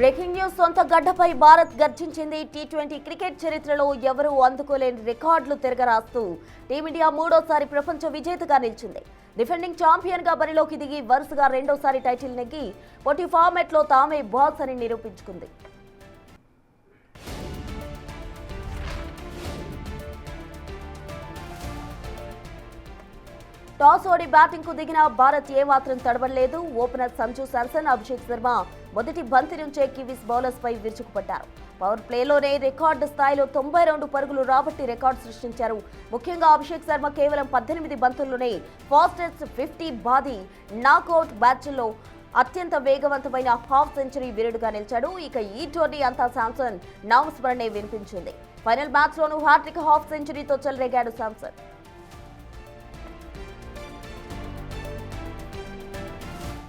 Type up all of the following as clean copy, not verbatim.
Breaking news సొంత గడ్డపై Bharat గర్జించింది. T20 cricket చరిత్రలో ఎవరూ అందుకోలేని రికార్డులు తిరగరాస్తూ టీమిండియా మూడోసారి ప్రపంచ విజేతగా నిలిచింది. డిఫెండింగ్ ఛాంపియన్ గా బరిలోకి దిగి వరుసగా రెండోసారి టైటిల్ నెగ్గి పోటీ ఫార్మాట్ లో తామే బాస్ అని నిరూపించుకుంది. టాస్ ఓడి బ్యాటింగ్ కు దిగిన భారత్ ఏమాత్రం తడబడలేదు. ఓపెనర్ సంజు శాంసన్, అభిషేక్ శర్మ మొదటి బంతి నుంచే కివీస్ బౌలర్స్ పై విరుచుకుపడ్డారు. పవర్ ప్లేలోనే రికార్డు స్థాయిలో 92 పరుగులు రాబట్టి రికార్డు సృష్టించారు. ముఖ్యంగా అభిషేక్ శర్మ కేవలం 18 బంతుల్లోనే ఫాస్టెస్ట్ 50 బాది నాకౌట్ బ్యాచ్ల్లో అత్యంత వేగవంతమైన హాఫ్ సెంచరీ వీరుడుగా నిలిచాడు. ఇక ఈ టోర్నీ అంతా శాంసన్ నామస్మరణే వినిపించింది. ఫైనల్ మ్యాచ్ లోనూ హ్యాట్రిక్ హాఫ్ సెంచరీతో చెలరేగాడు శాంసన్.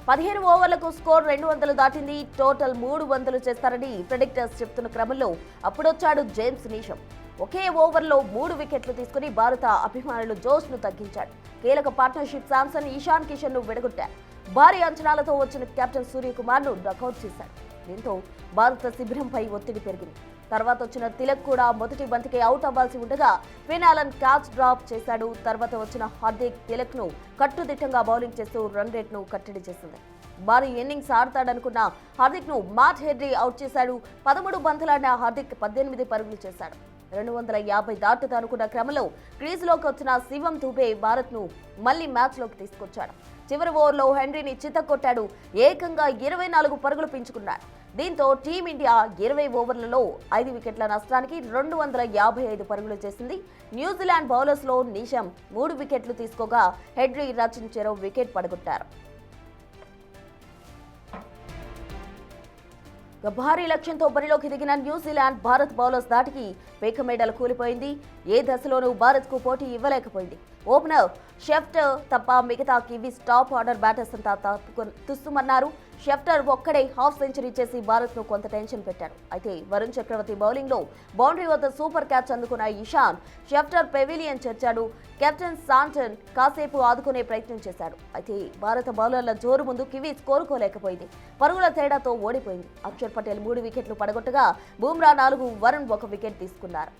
15 ఓవర్లకు స్కోర్ 200 దాటింది. టోటల్ 300 చేస్తారని ప్రెడిక్టర్స్ చెప్తున్న క్రమంలో అప్పుడొచ్చాడు జేమ్స్ నీషమ్. ఒకే ఓవర్లో 3 వికెట్లు తీసుకుని భారత అభిమానులు జోష్ను తగ్గించాడు. కీలక పార్ట్నర్షిప్ శాంసన్, ఇషాన్ కిషన్ ను విడగొట్టారు. భారీ అంచనాలతో వచ్చిన కెప్టెన్ సూర్యకుమార్ ను డకౌట్ చేశాడు. దీంతో భారత శిబిరంపై ఒత్తిడి పెరిగింది. తర్వాత వచ్చిన తిలక్ కూడా మొదటి బంతికి అవుట్ అవ్వాల్సి ఉండగా ఫిన్ అలన్ క్యాచ్ డ్రాప్ చేశాడు. తర్వాత వచ్చిన హార్దిక్ తిలక్ ను కట్టుదిట్టంగా బౌలింగ్ చేస్తూ రన్ రేట్ ను కట్టడి చేసింది. భారీ ఇన్నింగ్స్ ఆడతాడనుకున్న హార్దిక్ ను మ్యాట్ హెడ్రీ అవుట్ చేశాడు. 13 బంతులాడిన హార్దిక్ 18 పరుగులు చేశాడు. 250 దాటుతనుకున్న క్రమంలో క్రీజులోకి వచ్చిన శివం దుబే భారత్ ను మళ్లీ మ్యాచ్ లోకి తీసుకొచ్చాడు. చివరి ఓవర్లో హెన్రీని చిత్తకొట్టాడు. ఏకంగా 24 పరుగులు పెంచుకున్నాడు. దీంతో టీమిండియా 20 ఓవర్లలో 5 వికెట్ల నష్టానికి 255 పరుగులు చేసింది. న్యూజిలాండ్ బౌలర్స్ లో నీషమ్ 3 వికెట్లు తీసుకోగా హెడ్రీ, రచిన్ చెరో వికెట్ పడగొట్టారు. భారీ లక్ష్యంతో బరిలోకి దిగిన న్యూజిలాండ్ భారత్ బౌలర్స్ దాటికి పేకమేడలు కూలిపోయింది. ఏ దశలోనూ భారత్ కు పోటీ ఇవ్వలేకపోయింది. ఓపెనర్ షెఫ్టర్ తప్ప మిగతా కివీస్ టాప్ ఆర్డర్ బ్యాటర్స్ అంతా తుస్సుమన్నారు. షెఫ్టర్ ఒక్కడే హాఫ్ సెంచరీ చేసి భారత్ ను కొంత టెన్షన్ పెట్టారు. అయితే వరుణ్ చక్రవర్తి బౌలింగ్ లో బౌండరీ వద్ద సూపర్ క్యాచ్ అందుకున్న ఇషాన్ షెఫ్టర్ పెవిలియన్ చేర్చాడు. కెప్టెన్ శాంటన్ కాసేపు ఆదుకునే ప్రయత్నం చేశాడు. అయితే భారత బౌలర్ల జోరు ముందు కివీస్ కోరుకోలేకపోయింది. పరుగుల తేడాతో ఓడిపోయింది. అక్షర్ పటేల్ 3 వికెట్లు పడగొట్టగా బుమ్రా 4, వరుణ్ 1 వికెట్ తీసుకున్నారు.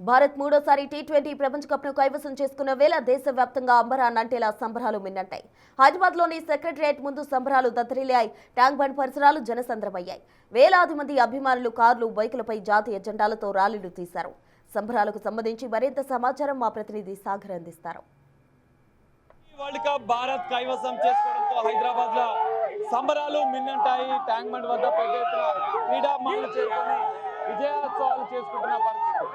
భారత్ మూడోసారి టీ20 ప్రపంచ కప్ ను కైవసం చేసుకున్న వేళ దేశవ్యాప్తంగా అంబరాన్నంటేలా సంబరాలు మిన్నంటాయి. హైదరాబాద్ లోని సెక్రటరియట్ ముందు సంబరాలు దత్తరిల్లాయి. ట్యాంక్ బండ్ పరిసరాలు జనసంద్రమయ్యాయి. వేలాది మంది అభిమానులు కార్లు, బైకులపై జాతీయ జెండాలతో ర్యాలీలు తీశారు. సంబరాలకు సంబంధించి మరింత సమాచారం మా ప్రతినిధి సాగర్ అందిస్తారు. వరల్డ్ కప్ భారత్ కైవసం చేసుకోవడంతో హైదరాబాద్ లో సంబరాలు మిన్నంటాయి. ట్యాంక్ బండ్ వద్ద పెద్ద ఎత్తున క్రీడాభిమానులు చేరుకొని విజయోత్సవాలు చేసుకుంటున్న పరిస్థితి.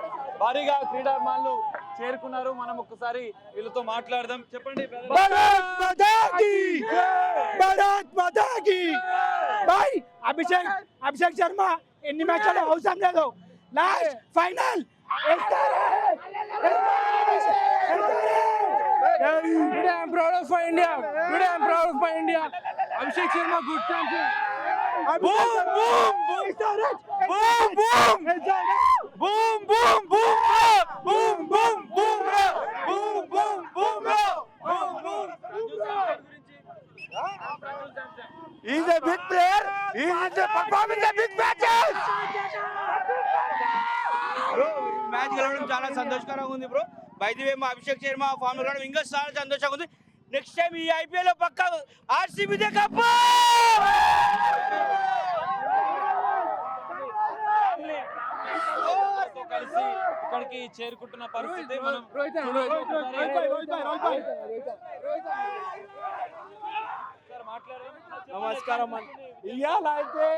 భారీగా క్రీడాభిమానులు చేరుకున్నారు. మనం ఒక్కసారి వీళ్ళతో మాట్లాడదాం. చెప్పండి. అభిషేక్ శర్మ ఎన్ని మ్యాచ్లు అవసరం లేదు. Last final Today I am proud of India. Today I am proud of India. Abhishek Sharma, good champion. Boom, boom, boom, boom, boom, boom, boom, boom, boom, boom, boom, boom, boom, boom, boom. He's a big player. He is performing the big matches. Bro, match గెలవడం చాలా సంతోషకరంగా ఉంది bro. By the way మా Abhishek Sharma form లో ఇంకా చాలా సంతోషంగా ఉంది. నెక్స్ట్ టైం ఈ ఐపీఎల్ లో పక్కా ఆర్సీబీ కప్. కలిసి ఇక్కడికి చేరుకుంటున్న పరిస్థితి. నమస్కారం. ఇవాళ అయితే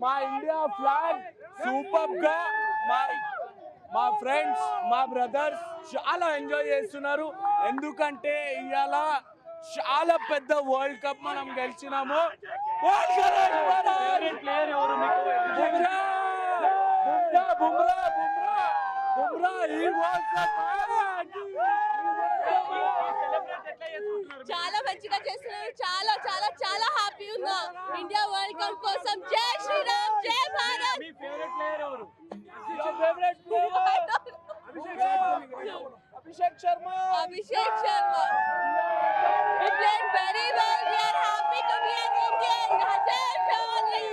మా ఇండియా ఫ్లాగ్ సూపర్ గా మా ఫ్రెండ్స్, మా బ్రదర్స్ చాలా ఎంజాయ్ చేస్తున్నారు. ఎందుకంటే ఇవాళ చాలా పెద్ద వరల్డ్ కప్ మనం గెలిచినాము. చాలా మంచిగా చేస్తున్నారు. చాలా చాలా చాలా హ్యాపీ ఉన్నా. ఇండియా వరల్డ్ కప్ కోసం జై శ్రీరామ్, జై భారత్. మీ ఫేవరెట్ ప్లేయర్ ఎవరు? Abhishek Sharma. Abhishek Sharma. We played very well. We are happy to be an Indian. Jai Shivali.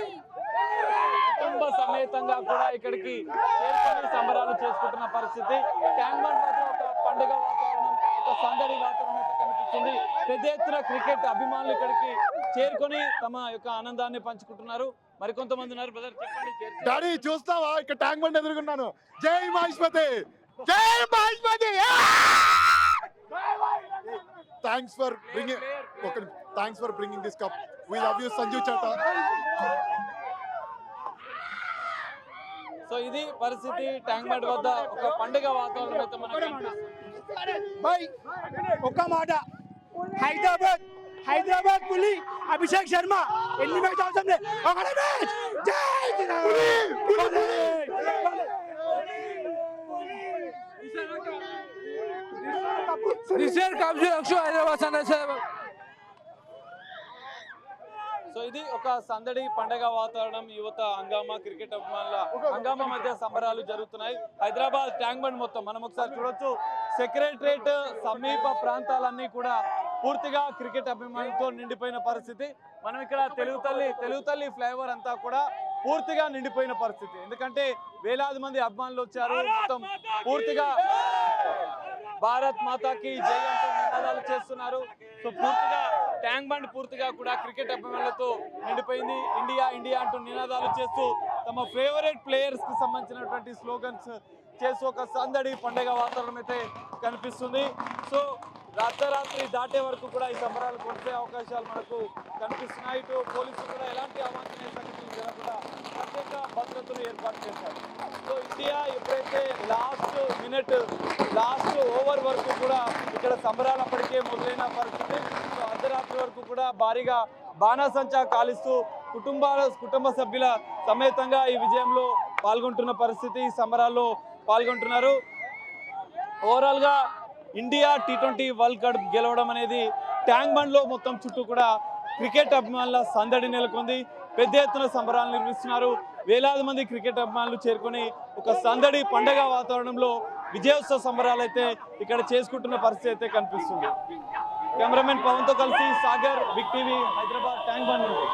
కుటుంబ సమేతంగా కూడా ఇక్కడికి చేరుకొని సంబరాలు చేసుకుంటున్న పరిస్థితి. ట్యాంక్ బండ్ వద్ద ఒక పండుగ వాతావరణం, ఒక సందడి వాతావరణం అయితే కనిపిస్తుంది. పెద్ద ఎత్తున క్రికెట్ అభిమానులు ఇక్కడికి చేరుకొని తమ యొక్క ఆనందాన్ని పంచుకుంటున్నారు. మరికొంతమంది ఉన్నారు. బ్రదర్ చెప్పండి. డాడీ చూస్తావా ఇక్కడ ట్యాంక్ బండ్ ఎదుర్కొన్నాను. జై మహేష్మతి, జై Mahishmati. Thanks for bringing this cup. We love you Sanju చాటా. సో ఇది పరిస్థితి. ట్యాంక్ బండ్ వద్ద ఒక పండుగ వాతావరణం అయితే మనకు కనిపిస్తుంది. బై ఒక్క మాట, హైదరాబాద్ పులి అభిషేక్ శర్మ ఎన్ని మ్యాచ్ అవసరం లేదు, ఒకటే మ్యాచ్. జై సో ఇది ఒక సందడి పండగ వాతావరణం. యువత హంగామా, క్రికెట్ అభిమానుల హంగామా మధ్య సంబరాలు జరుగుతున్నాయి. హైదరాబాద్ ట్యాంక్ బండ్ మొత్తం మనం ఒకసారి చూడొచ్చు. సెక్రటరేట్ సమీప ప్రాంతాలన్నీ కూడా పూర్తిగా క్రికెట్ అభిమానులతో నిండిపోయిన పరిస్థితి. మనం ఇక్కడ తెలుగు తల్లి ఫ్లైఓవర్ అంతా కూడా పూర్తిగా నిండిపోయిన పరిస్థితి. ఎందుకంటే వేలాది మంది అభిమానులు వచ్చారు. మొత్తం పూర్తిగా భారత్ మాతాకి జై అంటూ నినాదాలు చేస్తున్నారు. సో పూర్తిగా ట్యాంక్ బండ్ పూర్తిగా కూడా క్రికెట్ అభిమానులతో నిండిపోయింది. ఇండియా ఇండియా అంటూ నినాదాలు చేస్తూ తమ ఫేవరెట్ ప్లేయర్స్ కి సంబంధించినటువంటి స్లోగన్స్ చేస్తూ ఒక సందడి పండుగ వాతావరణం అయితే కనిపిస్తుంది. సో రాత్రి దాటే వరకు కూడా ఈ సంబరాలు కొట్టే అవకాశాలు మనకు కనిపిస్తున్నాయి. ఇటు పోలీసులు కూడా ఎలాంటి అవాంఛనీయ సంఘటనలు జరగకుండా ప్రత్యేక భద్రతలు ఏర్పాటు చేశారు. సో ఇండియా ఎప్పుడైతే లాస్ట్ ఓవర్ వరకు కూడా ఇక్కడ సంబరాలు అప్పటికే మొదలైన పరిస్థితి. సో అర్ధరాత్రి వరకు కూడా భారీగా బాణాసంచా కాలిస్తూ కుటుంబ సభ్యుల సమేతంగా ఈ విజయంలో పాల్గొంటున్న పరిస్థితి. ఈ సంబరాల్లో పాల్గొంటున్నారు. ఓవరాల్ గా ఇండియా T20 వరల్డ్ కప్ గెలవడం అనేది ట్యాంక్ బండ్ లో మొత్తం చుట్టూ కూడా క్రికెట్ అభిమానుల సందడి నెలకొంది. పెద్ద ఎత్తున సంబరాలు నిర్వహిస్తున్నారు. వేలాది మంది క్రికెట్ అభిమానులు చేరుకొని ఒక సందడి పండగ వాతావరణంలో విజయోత్సవ సంబరాలు అయితే ఇక్కడ చేసుకుంటున్న పరిస్థితి అయితే కనిపిస్తుంది. కెమెరామెన్ పవన్ తో కలిసి సాగర్, బిగ్ టీవీ, హైదరాబాద్ ట్యాంక్ బండ్ నుండి.